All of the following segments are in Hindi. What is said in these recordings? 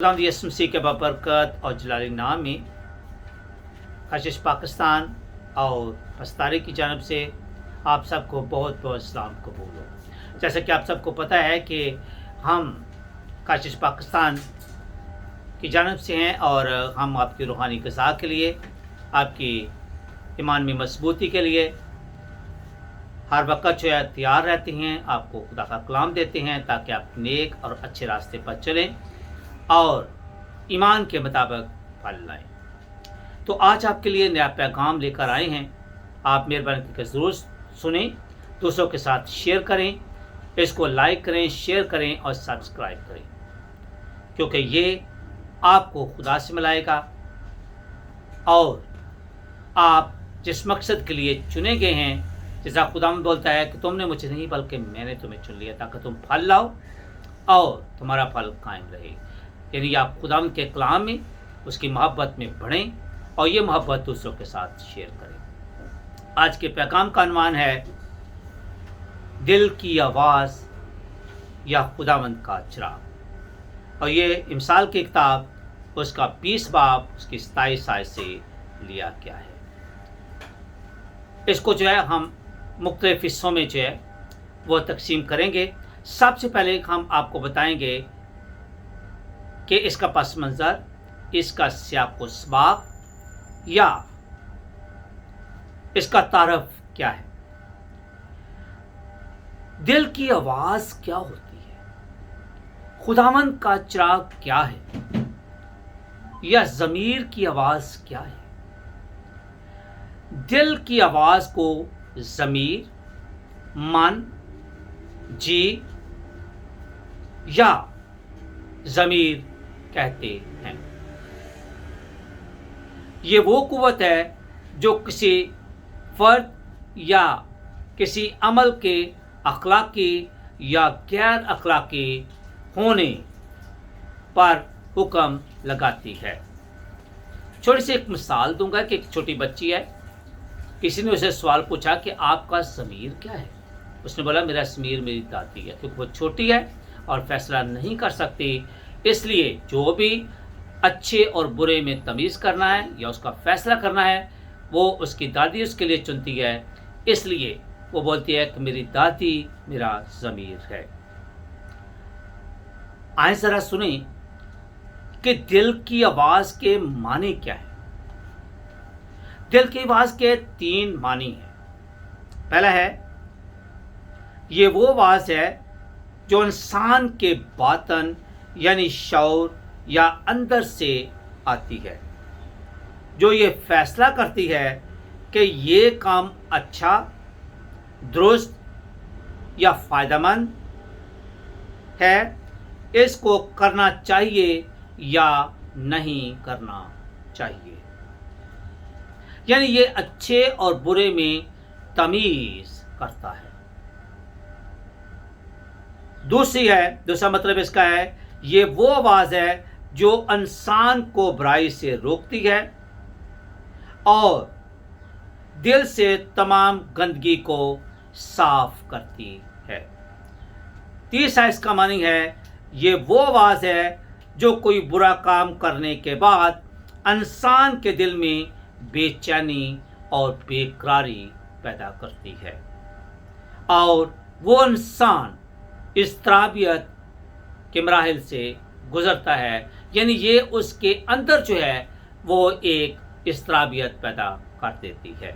खुदावंद यीशु मसीह के बरकत और जलाली नाम में कशिश पाकिस्तान और पस्तारे की जानब से आप सबको बहुत बहुत सलाम कबूल हो। जैसे कि आप सबको पता है कि हम कशिश पाकिस्तान की जानब से हैं और हम आपकी रूहानी ग़िज़ा के लिए, आपकी ईमान में मजबूती के लिए हर वक्त जो है तैयार रहते हैं। आपको खुदा का कलाम देते हैं ताकि आप नेक और अच्छे रास्ते पर चलें और ईमान के मुताबिक फल लाएं। तो आज आपके लिए नया पैगाम लेकर आए हैं। आप मेहरबानी करके ज़रूर सुने, दूसरों के साथ शेयर करें, इसको लाइक करें, शेयर करें और सब्सक्राइब करें, क्योंकि ये आपको खुदा से मिलाएगा और आप जिस मकसद के लिए चुने गए हैं, जैसा खुदा में बोलता है कि तुमने मुझे नहीं बल्कि मैंने तुम्हें चुन लिया ताकि तुम फल लाओ और तुम्हारा फल कायम रहे। यानी आप खुदा के कलाम में उसकी मोहब्बत में बढ़ें और ये मोहब्बत दूसरों के साथ शेयर करें। आज के पैगाम का अनुमान है दिल की आवाज़ या खुदावंद का चिराग, और ये इमसाल की किताब उसका 20 बाब उसकी 27 आयत से लिया गया है। इसको जो है हम मुख्तलिफ हिस्सों में जो है वो तकसीम करेंगे। सबसे पहले हम आपको बताएंगे कि इसका पस मंज़र, इसका सियाक़ व सबाक़ या इसका तारफ़ क्या है। दिल की आवाज़ क्या होती है, खुदावंद का चिराग क्या है, या ज़मीर की आवाज़ क्या है। दिल की आवाज़ को ज़मीर, मन, जी या ज़मीर कहते हैं। ये वो कुव्वत है जो किसी फ़र्द या किसी अमल के अखलाकी या गैर अखलाकी होने पर हुक्म लगाती है। छोटी सी एक मिसाल दूंगा कि एक छोटी बच्ची है, किसी ने उसे सवाल पूछा कि आपका ज़मीर क्या है। उसने बोला मेरा ज़मीर मेरी दादी है, क्योंकि वो छोटी है और फैसला नहीं कर सकती, इसलिए जो भी अच्छे और बुरे में तमीज़ करना है या उसका फ़ैसला करना है वो उसकी दादी उसके लिए चुनती है। इसलिए वो बोलती है कि मेरी दादी मेरा ज़मीर है। आए ज़रा सुने कि दिल की आवाज़ के मानी क्या है। दिल की आवाज़ के 3 मानी हैं। पहला है, ये वो आवाज़ है जो इंसान के बातन यानी शऊर या अंदर से आती है, जो ये फैसला करती है कि ये काम अच्छा, दुरुस्त या फ़ायदेमंद है, इसको करना चाहिए या नहीं करना चाहिए। यानी ये अच्छे और बुरे में तमीज़ करता है। दूसरा मतलब इसका है, ये वो आवाज़ है जो इंसान को बुराई से रोकती है और दिल से तमाम गंदगी को साफ करती है। तीसरा इसका मानी है, ये वो आवाज़ है जो कोई बुरा काम करने के बाद इंसान के दिल में बेचैनी और बेकरारी पैदा करती है और वो इंसान इस्तराबियत के मराहिल से गुज़रता है। यानी ये उसके अंदर जो है वो एक इस्तराबियत पैदा कर देती है।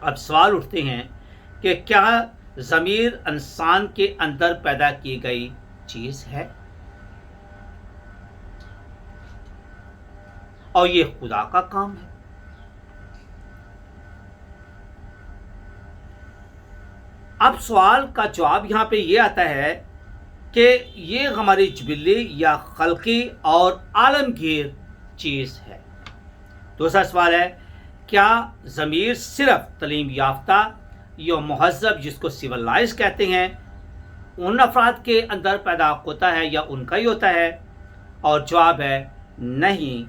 अब सवाल उठते हैं कि क्या ज़मीर इंसान के अंदर पैदा की गई चीज़ है और ये खुदा का काम है। अब सवाल का जवाब यहाँ पे ये आता है कि ये हमारी जबिली या खल्की और आलमगीर चीज़ है। दूसरा सवाल है, क्या ज़मीर सिर्फ तलीम याफ्ता या महज़ब, जिसको सिविलाइज कहते हैं, उन अफराद के अंदर पैदा होता है या उनका ही होता है। और जवाब है नहीं,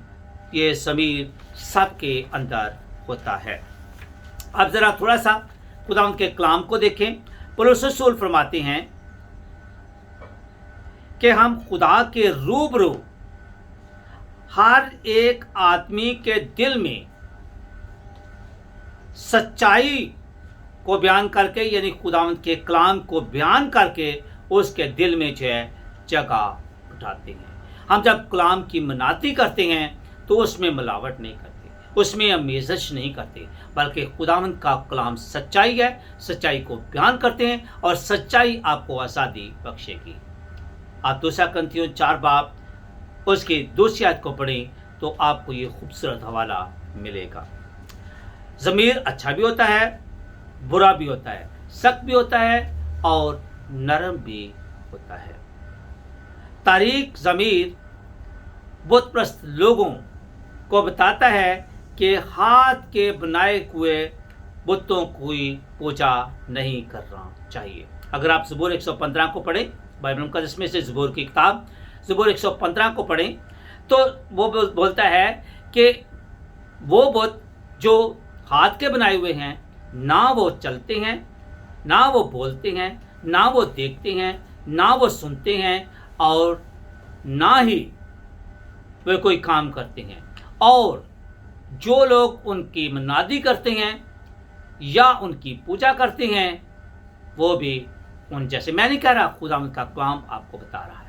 ये ज़मीर सबके अंदर होता है। अब ज़रा थोड़ा सा खुदा के कलाम को देखें। पौलुस रसूल फरमाते हैं कि हम खुदा के रूबरू हर एक आदमी के दिल में सच्चाई को बयान करके, यानी खुदावंद के कलाम को बयान करके उसके दिल में जो है जगह उठाते हैं। हम जब कलाम की मनाती करते हैं तो उसमें मिलावट नहीं करते, उसमें अमेज़श नहीं करते, बल्कि खुदावंद का कलाम सच्चाई है, सच्चाई को बयान करते हैं और सच्चाई आपको आज़ादी बख्शेगी। आप 2 कुरिन्थियों 4 बाब उसकी दूसरी आयत को पढ़ें तो आपको ये खूबसूरत हवाला मिलेगा। ज़मीर अच्छा भी होता है, बुरा भी होता है, सख्त भी होता है और नरम भी होता है। तारीख ज़मीर बुतप्रस्त लोगों को बताता है कि हाथ के बनाए हुए बुतों की पूजा नहीं करना चाहिए। अगर आप ज़बूर 115 को पढ़ें, बाइबल मुक़द्दस में से ज़बूर की किताब ज़बूर 115 को पढ़ें तो वो बोलता है कि वो बुत जो हाथ के बनाए हुए हैं, ना वो चलते हैं, ना वो बोलते हैं, ना वो देखते हैं, ना वो सुनते हैं और ना ही वे कोई काम करते हैं। और जो लोग उनकी मनादी करते हैं या उनकी पूजा करते हैं वो भी उन जैसे। मैं नहीं कह रहा, खुदावंद का कलाम आपको बता रहा है।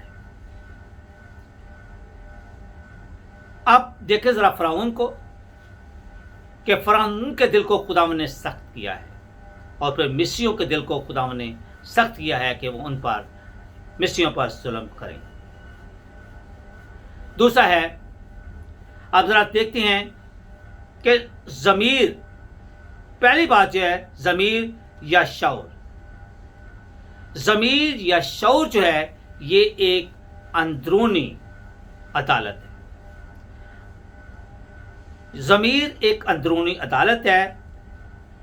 अब देखें जरा फ़िरौन को, कि फ़िरौन के दिल को खुदावंद ने सख्त किया है और फिर मिस्रियों के दिल को खुदावंद ने सख्त किया है कि वो उन पर, मिस्रियों पर जुल्म करें। दूसरा है, अब जरा देखते हैं कि ज़मीर, पहली बात जो है ज़मीर या शऊर। ज़मीर या शऊर जो है ये एक अंदरूनी अदालत है। ज़मीर एक अंदरूनी अदालत है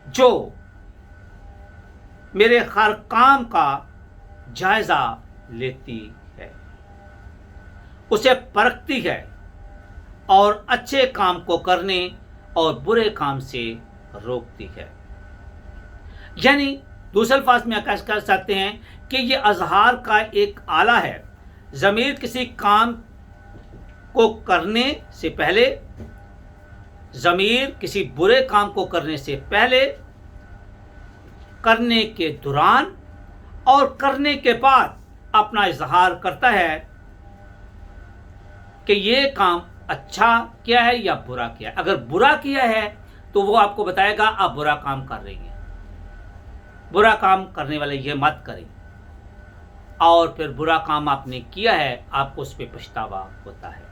जो मेरे हर काम का जायज़ा लेती है, उसे परखती है और अच्छे काम को करने और बुरे काम से रोकती है। यानी दूसरे अल्फाज में कह सकते हैं कि ये अज़हार का एक आला है। ज़मीर किसी काम को करने से पहले, ज़मीर किसी बुरे काम को करने से पहले, करने के दौरान और करने के बाद अपना इजहार करता है कि ये काम अच्छा किया है या बुरा किया है। अगर बुरा किया है तो वो आपको बताएगा आप बुरा काम कर रही हैं, बुरा काम करने वाले ये मत करें। और फिर बुरा काम आपने किया है, आपको उस पर पछतावा होता है।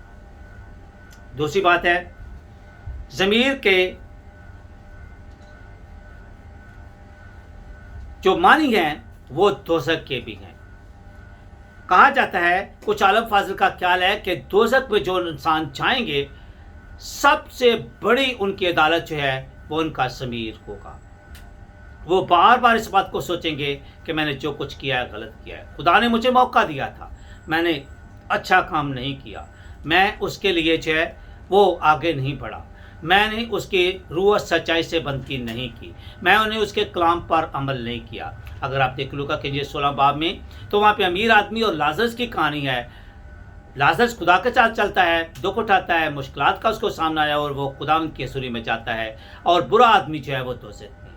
दूसरी बात है, ज़मीर के जो मानी हैं वो दोज़ख के भी हैं। कहा जाता है, कुछ आलम फाजिल का ख्याल है कि दोज़ख में जो इंसान जाएंगे सबसे बड़ी उनकी अदालत जो है वो उनका ज़मीर होगा। वो बार बार इस बात को सोचेंगे कि मैंने जो कुछ किया है गलत किया है, खुदा ने मुझे मौका दिया था, मैंने अच्छा काम नहीं किया, मैं उसके लिए जो है वो आगे नहीं बढ़ा, मैंने उसकी रूह सच्चाई से बंदगी नहीं की, मैं उन्हें उसके कलाम पर अमल नहीं किया। अगर आप देख लूका कीजिए 16 बाब में, तो वहाँ पे अमीर आदमी और लाजरस की कहानी है। लाजरस खुदा के साथ चलता है, दुख उठाता है, मुश्किलात का उसको सामना आया और वो खुदा की हज़ूरी में जाता है, और बुरा आदमी जो है वो दोज़ख में।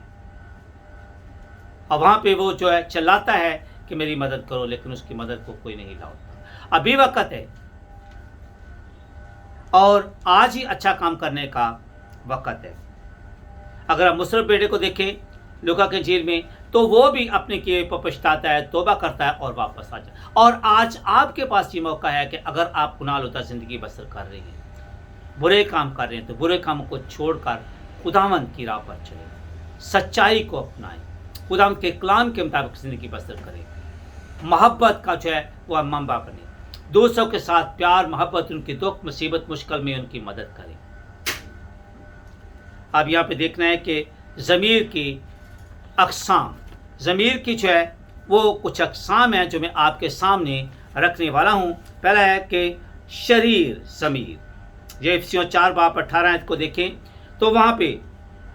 और वहाँ पे वो जो है चिल्लाता है कि मेरी मदद करो, लेकिन उसकी मदद को कोई नहीं लाता। अभी वक्त है और आज ही अच्छा काम करने का वक्त है। अगर आप मुसरफ बेटे को देखें लूका के इंजील में, तो वो भी अपने किए पर पछताता है, तौबा करता है और वापस आ जाए। और आज आपके पास ये मौका है कि अगर आप गुनाहगार ज़िंदगी बसर कर रहे हैं, बुरे काम कर रहे हैं, तो बुरे कामों को छोड़कर खुदावंद की राह पर चलें, सच्चाई को अपनाएं, खुदावंद के कलाम के मुताबिक ज़िंदगी बसर करें, मोहब्बत का जो है वह मंबा बने, दूसरों के साथ प्यार मोहब्बत, उनकी दुख मुसीबत मुश्किल में उनकी मदद करें। अब यहाँ पे देखना है कि ज़मीर की अक़साम, ज़मीर की जो है वो कुछ अक़साम हैं जो मैं आपके सामने रखने वाला हूँ। पहला है कि शरीर ज़मीर। ये इफिसियों 4 बाब 18 आयत को देखें तो वहाँ पे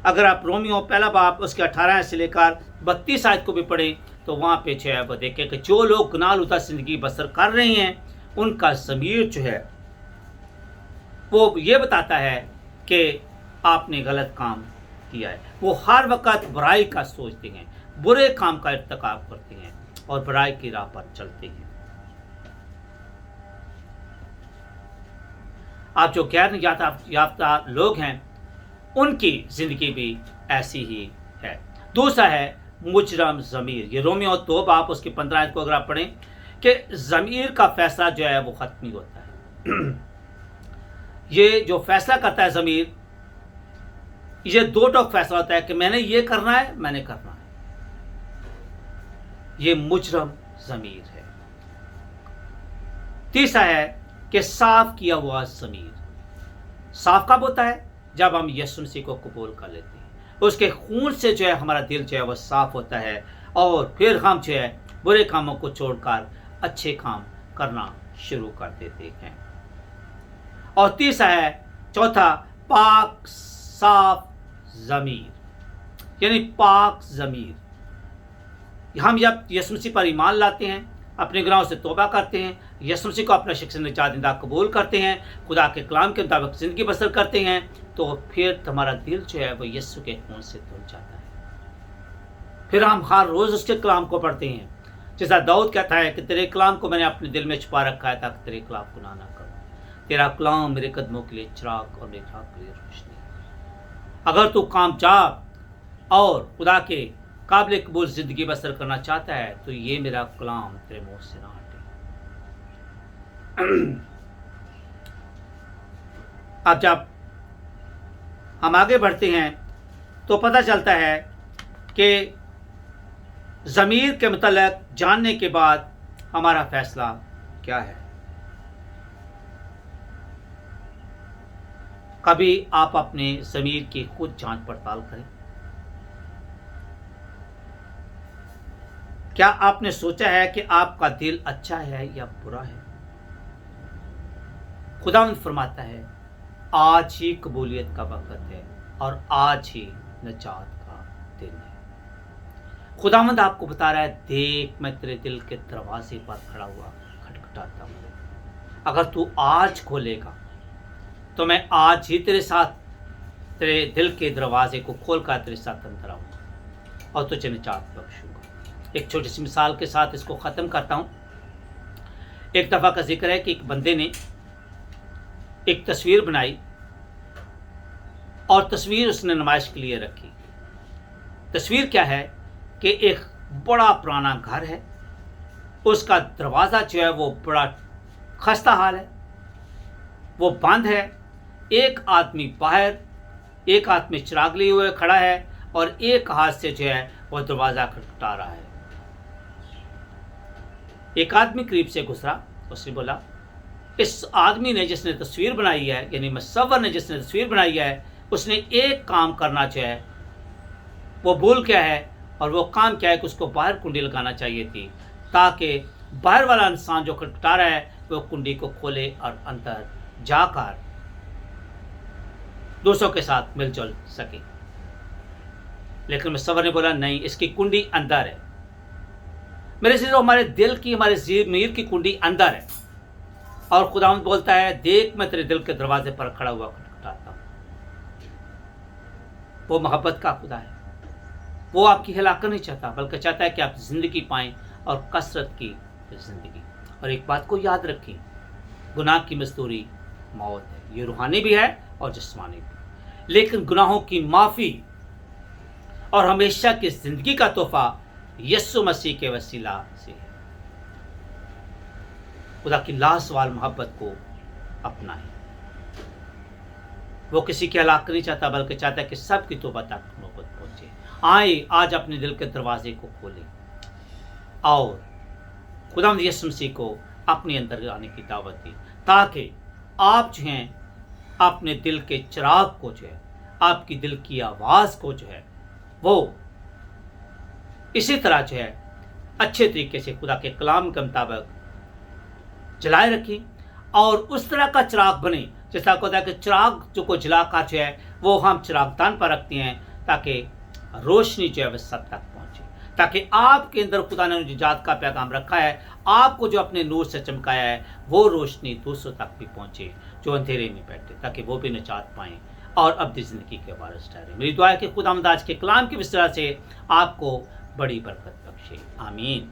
अगर आप रोमियो पहला बाब उसके 18 आयत से लेकर 32 आयत को भी पढ़ें तो वहाँ पे जो है वो देखें कि जो लोग गुनाहगार ज़िंदगी बसर कर रहे हैं उनका ज़मीर जो है वो ये बताता है कि आपने गलत काम किया है। वो हर वक्त बुराई का सोचते हैं, बुरे काम का इर्तिकाब करते हैं और बुराई की राह पर चलते हैं। आप जो गैर याफ्ता लोग हैं, उनकी जिंदगी भी ऐसी ही है। दूसरा है मुजरम ज़मीर। ये रोमियो 2 बाब उसकी 15 आयत को अगर आप पढ़ें कि ज़मीर का फैसला जो है वो ख़त्म नहीं होता है। ये जो फैसला करता है ज़मीर, ये दो टोक फैसला होता है कि मैंने ये करना है, मैंने करना है। ये मुजरम ज़मीर है। तीसरा है कि साफ किया हुआ ज़मीर। साफ कब होता है? जब हम यीशु मसीह को कबूल कर लेते हैं, उसके खून से जो है हमारा दिल जो है वह साफ होता है और फिर हम जो है बुरे कामों को छोड़कर अच्छे काम करना शुरू कर देते हैं। और तीसरा है, चौथा, पाक साफ ज़मीर, यानी पाक ज़मीर। हम जब यीशु मसीह पर ईमान लाते हैं, अपने गुनाहों से तौबा करते हैं, यीशु मसीह को अपना शिक्षक निजात दहिंदा कबूल करते हैं, खुदा के कलाम के मुताबिक ज़िंदगी बसर करते हैं, तो फिर तुम्हारा दिल जो है वो यीशु के खून से धुल जाता है। फिर हम हर रोज़ उसके कलाम को पढ़ते हैं, जैसा दाऊद कहता है कि तेरे कलाम को मैंने अपने दिल में छुपा रखा है ताकि तेरे खिलाफ गुनाह ना करूं। तेरा कलाम मेरे कदमों के लिए चिराग और मेरे राह के लिए रोशनी। अगर तू कामयाब और खुदा के काबिल कबूल ज़िंदगी बसर करना चाहता है तो ये मेरा कलाम तेरे मुँह से ना हटे। अब जब हम आगे बढ़ते हैं तो पता चलता है कि ज़मीर के मुतल्लिक़ जानने के बाद हमारा फैसला क्या है। कभी आप अपने ज़मीर की खुद जांच पड़ताल करें। क्या आपने सोचा है कि आपका दिल अच्छा है या बुरा है? खुदावंद फरमाता है आज ही कबूलियत का वक्त है और आज ही निजात का दिन है। खुदावंद आपको बता रहा है, देख मैं तेरे दिल के दरवाजे पर खड़ा हुआ खटखटाता हूँ। अगर तू आज खोलेगा तो मैं आज ही तेरे साथ तेरे दिल के दरवाजे को खोलकर तेरे साथ अंदर आऊँगा और तुझे निजात बख्शूंगा। एक छोटी सी मिसाल के साथ इसको ख़त्म करता हूँ। एक दफ़ा का जिक्र है कि एक बंदे ने एक तस्वीर बनाई और तस्वीर उसने नुमाइश के लिए रखी। तस्वीर क्या है कि एक बड़ा पुराना घर है, उसका दरवाज़ा जो है वो बड़ा खस्ता हाल है, वो बंद है। एक आदमी बाहर, एक आदमी चिराग लिए हुए खड़ा है और एक हाथ से जो है वो दरवाज़ा खटखटा रहा है। एक आदमी करीब से गुजरा, उसने बोला, इस आदमी ने जिसने तस्वीर बनाई है, यानी मुसव्वर ने जिसने तस्वीर बनाई है, उसने एक काम करना जो है वो भूल गया है। और वो काम क्या है कि उसको बाहर कुंडी लगाना चाहिए थी ताकि बाहर वाला इंसान जो खटखटा रहा है वो कुंडी को खोले और अंदर जाकर दूसरों के साथ मिलजुल सके। लेकिन मुसव्वर ने बोला नहीं, इसकी कुंडी अंदर है। मेरे से हमारे दिल की, हमारे ज़मीर की कुंडी अंदर है। और खुदावंद बोलता है, देख मैं तेरे दिल के दरवाजे पर खड़ा हुआ खटखटाता हूँ। वो मोहब्बत का खुदा है। वो आपकी हिलाकत नहीं चाहता, बल्कि चाहता है कि आप ज़िंदगी पाएं और कसरत की ज़िंदगी। और एक बात को याद रखें, गुनाह की मजदूरी मौत है। ये रूहानी भी है और जिस्मानी भी। लेकिन गुनाहों की माफ़ी और हमेशा की ज़िंदगी का तोहफा यीशु मसीह के वसीला से है। खुदा की लाजवाब मोहब्बत को अपनाएं। वो किसी की हलाकत नहीं चाहता, बल्कि चाहता है कि सबकी तौबा तक नौबत पहुंचे। आए आज अपने दिल के दरवाजे को खोलें और खुदावंद यीशु मसीह को अपने अंदर आने की दावत दी, ताकि आप जो हैं अपने दिल के चिराग को जो है, आपकी दिल की आवाज़ को जो है वो इसी तरह जो है अच्छे तरीके से खुदा के कलाम के मुताबिक जलाए रखें और उस तरह का चिराग बने जैसा होता है कि चिराग जो को जलाकर जो है वो हम चिरागदान पर रखते हैं ताकि रोशनी जो है वह सब तक पहुँचे, ताकि आपके अंदर खुदा ने निजात का पैगाम रखा है, आपको जो अपने नूर से चमकाया है वो रोशनी दूसरों तक भी पहुँचे। जो अंधेरे में बैठे, ताकि वो भी निजात पाएं और अपनी ज़िंदगी के वारिस ठहरें। मेरी दुआ है कि खुदावंद आज के कलाम की वसीला से आपको बड़ी बरकत बख्शे। आमीन।